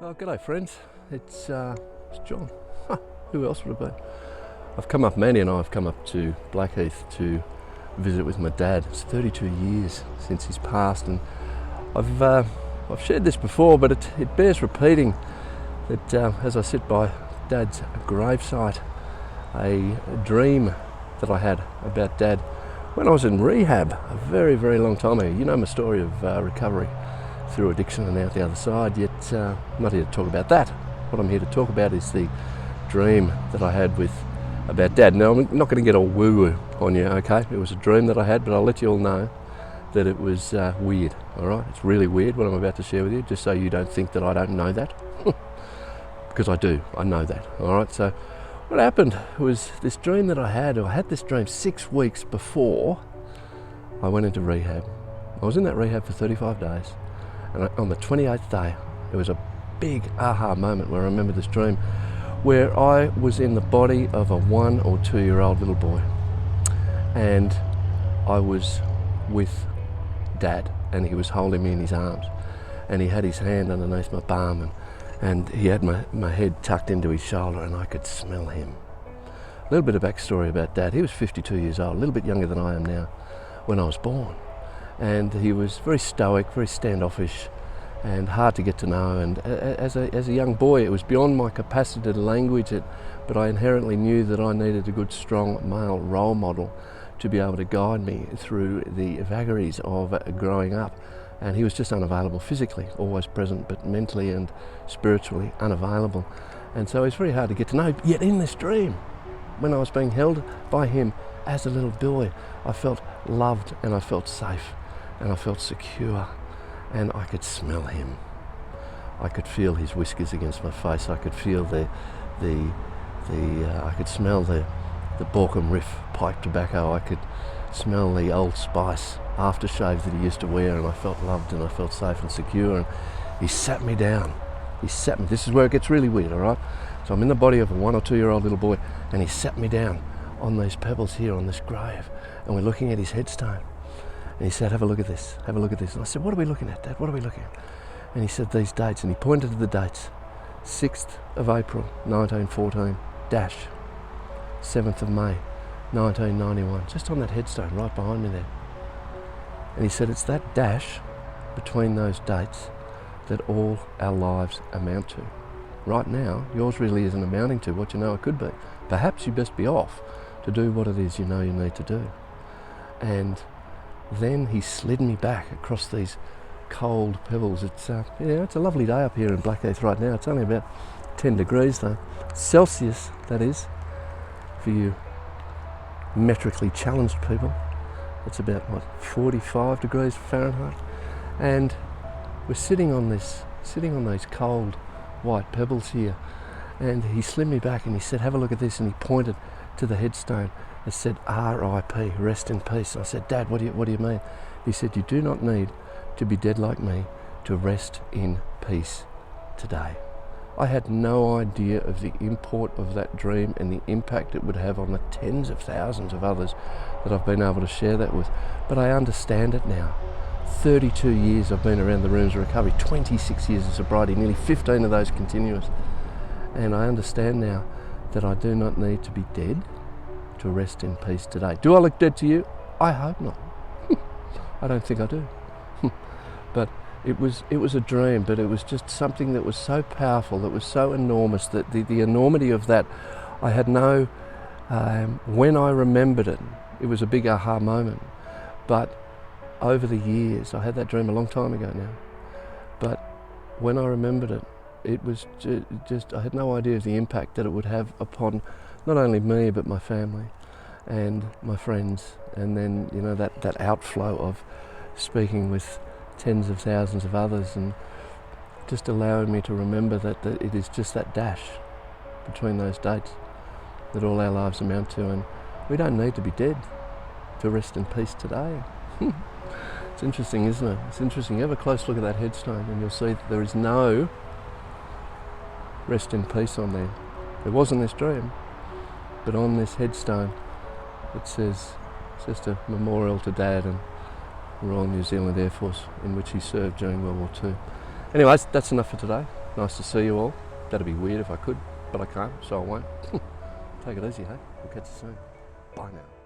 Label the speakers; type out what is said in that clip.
Speaker 1: Oh, g'day friends, it's John. Who else would it be? Manny and I have come up to Blackheath to visit with my dad. It's 32 years since he's passed, and I've shared this before, but it bears repeating that as I sit by Dad's gravesite, a dream that I had about Dad when I was in rehab a very, very long time ago. You know my story of recovery through addiction and out the other side, yet I'm not here to talk about that. What I'm here to talk about is the dream that I had about Dad. Now, I'm not going to get all woo-woo on you, okay? It was a dream that I had, but I'll let you all know that it was weird, all right? It's really weird what I'm about to share with you, just so you don't think that I don't know that. Because I do, I know that, all right? So what happened was this dream that I had this dream 6 weeks before I went into rehab. I was in that rehab for 35 days. And on the 28th day, there was a big aha moment where I remember this dream, where I was in the body of a 1 or 2 year old little boy, and I was with Dad, and he was holding me in his arms, and he had his hand underneath my bum, and he had my head tucked into his shoulder, and I could smell him. A little bit of backstory about Dad. He was 52 years old, a little bit younger than I am now, when I was born. And he was very stoic, very standoffish, and hard to get to know. And as a young boy, it was beyond my capacity to language it, but I inherently knew that I needed a good, strong male role model to be able to guide me through the vagaries of growing up. And he was just unavailable physically, always present, but mentally and spiritually unavailable. And so it was very hard to get to know. Yet in this dream, when I was being held by him as a little boy, I felt loved and I felt safe. And I felt secure, and I could smell him. I could feel his whiskers against my face. I could feel I could smell the Borkham Riff pipe tobacco. I could smell the Old Spice aftershave that he used to wear, and I felt loved and I felt safe and secure. And he sat me down. This is where it gets really weird, all right? So I'm in the body of a 1 or 2 year old little boy, and he sat me down on these pebbles here on this grave, and we're looking at his headstone. And he said, have a look at this, have a look at this. And I said, what are we looking at, Dad? What are we looking at? And he said these dates, and he pointed to the dates. 6th of April, 1914, dash. 7th of May, 1991, just on that headstone right behind me there. And he said, it's that dash between those dates that all our lives amount to. Right now, yours really isn't amounting to what you know it could be. Perhaps you best be off to do what it is you know you need to do. And then he slid me back across these cold pebbles. It's it's a lovely day up here in Blackheath right now. It's only about 10 degrees though, Celsius that is, for you metrically challenged people. It's about 45 degrees Fahrenheit, and we're sitting on these cold white pebbles here. And he slid me back and he said, have a look at this, and he pointed to the headstone. It said R.I.P., rest in peace. I said, Dad, what do you mean? He said, you do not need to be dead like me to rest in peace today. I had no idea of the import of that dream and the impact it would have on the tens of thousands of others that I've been able to share that with. But I understand it now. 32 years I've been around the rooms of recovery, 26 years of sobriety, nearly 15 of those continuous. And I understand now that I do not need to be dead to rest in peace today. Do I look dead to you? I hope not. I don't think I do. But it was a dream, but it was just something that was so powerful, that was so enormous, that the enormity of that, I had no, when I remembered it, it was a big aha moment. But over the years, I had that dream a long time ago now, but when I remembered it, it was just, I had no idea of the impact that it would have upon not only me, but my family and my friends. And then, you know, that outflow of speaking with tens of thousands of others, and just allowing me to remember that it is just that dash between those dates that all our lives amount to. And we don't need to be dead to rest in peace today. It's interesting, isn't it? It's interesting. Have a close look at that headstone and you'll see that there is no rest in peace on there. There was in this dream, but on this headstone it says, it's just a memorial to Dad and the Royal New Zealand Air Force, in which he served during World War II. Anyways, that's enough for today. Nice to see you all. That'd be weird if I could, but I can't, so I won't. Take it easy, hey? We'll catch you soon. Bye now.